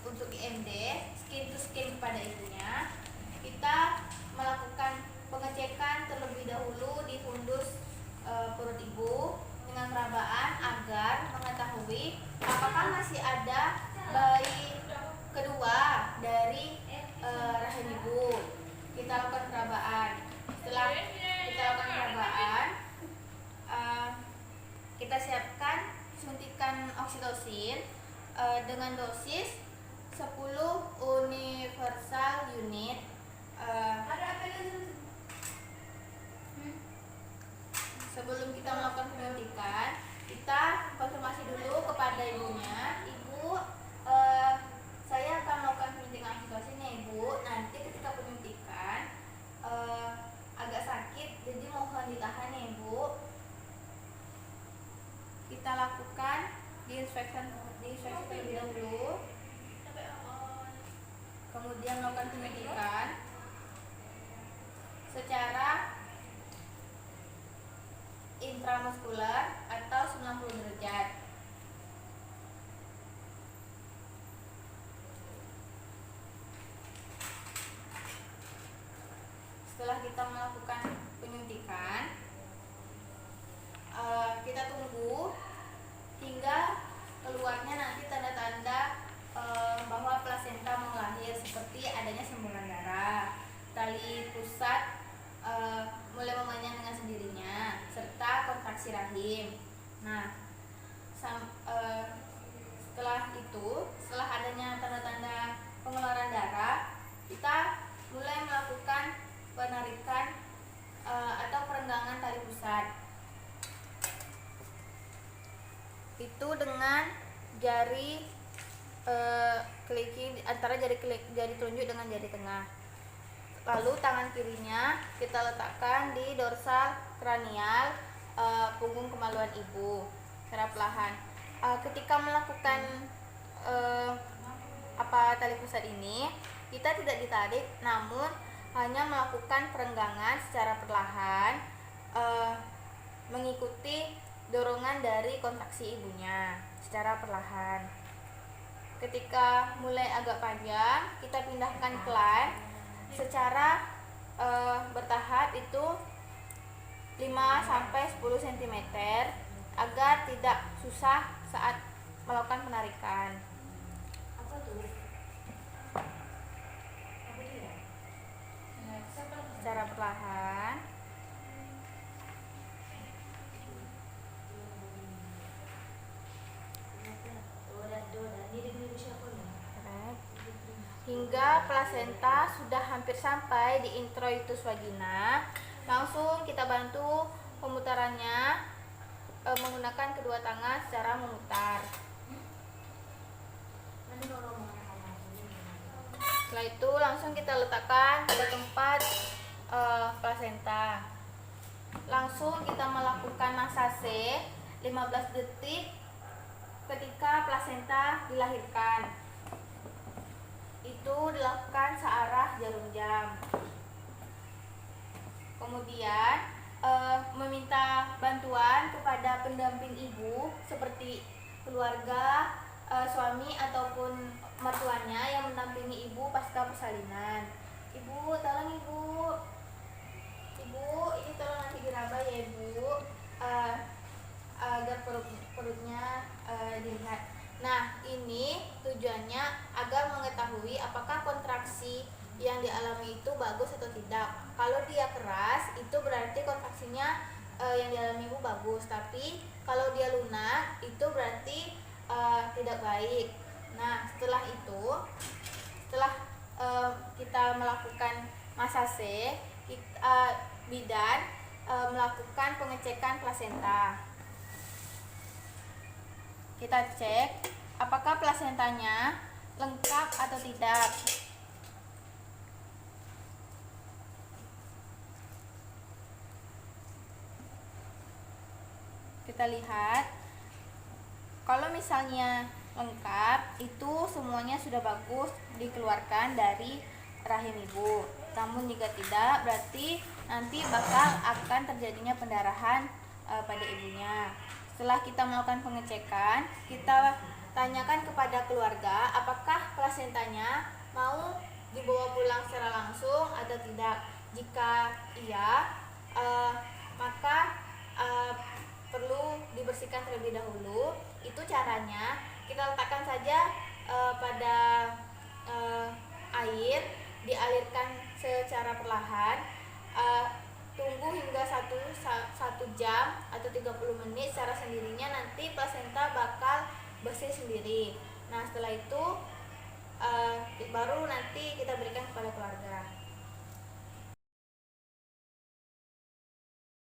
untuk IMD skin to skin kepada ibunya, kita melakukan pengecekan terlebih dahulu di fundus perut ibu dengan perabaan agar mengetahui apakah masih ada bayi kedua dari rahim ibu. Kita lakukan perabaan. Setelah kita lakukan perabaan, kita siapkan suntikan oksitosin dengan dosis 10 universal unit. Sebelum kita melakukan penyuntikan, kita konfirmasi dulu kepada ibunya, ibu, saya akan melakukan penyuntikan oksitosin ya ibu. Nanti ketika penyuntikan agak sakit, jadi mohon ditahan ya ibu. Kita lakukan diinspeksi terlebih dahulu, kemudian melakukan penyuntikan secara intramuskuler atau 90 derajat. Setelah kita melakukan penyuntikan, kita tunggu hingga keluarnya nanti tanda-tanda bahwa plasenta mau lahir, seperti adanya semburan darah, tali pusat mulai memanjang dengan sendirinya, serta kontraksi rahim. Nah, setelah adanya tanda-tanda pengeluaran darah, kita mulai melakukan penarikan atau perenggangan tali pusat. Itu dengan jari kelingking antara jari telunjuk dengan jari tengah. Lalu tangan kirinya kita letakkan di dorsal kranial punggung kemaluan ibu secara perlahan. Ketika melakukan tali pusat ini, kita tidak ditarik, namun hanya melakukan perenggangan secara perlahan mengikuti dorongan dari kontraksi ibunya secara perlahan. Ketika mulai agak panjang, kita pindahkan pelan secara bertahap, itu 5-10 cm agar tidak susah saat melakukan penarikan. Secara perlahan. Hingga plasenta sudah hampir sampai di introitus vagina, langsung kita bantu pemutarannya menggunakan kedua tangan secara memutar. Setelah itu langsung kita letakkan pada tempat plasenta. Langsung kita melakukan massase 15 detik ketika plasenta dilahirkan. Itu dilakukan searah jarum jam. Kemudian meminta bantuan kepada pendamping ibu seperti keluarga, suami ataupun mertuanya yang mendampingi ibu pasca persalinan. Ibu, tolong ibu. Ibu, ini tolong nanti diraba ya ibu, agar perutnya dilihat. Nah, ini tujuannya agar mengetahui apakah kontraksi yang dialami itu bagus atau tidak. Kalau dia keras, itu berarti kontraksinya yang dialami ibu bagus. Tapi kalau dia lunak, itu berarti tidak baik. Nah, setelah kita melakukan massase, bidan melakukan pengecekan plasenta. Kita cek apakah plasentanya lengkap atau tidak. Kita lihat, kalau misalnya lengkap, itu semuanya sudah bagus dikeluarkan dari rahim ibu. Namun jika tidak, berarti nanti bakal akan terjadinya pendarahan pada ibunya. Setelah kita melakukan pengecekan, kita tanyakan kepada keluarga apakah plasentanya mau dibawa pulang secara langsung atau tidak. Jika iya, maka perlu dibersihkan terlebih dahulu. Itu caranya, kita letakkan saja pada air, dialirkan secara perlahan, tunggu hingga 1 jam atau 30 menit secara sendirinya, nanti plasenta bakal bersih sendiri. Nah, setelah itu baru nanti kita berikan kepada keluarga.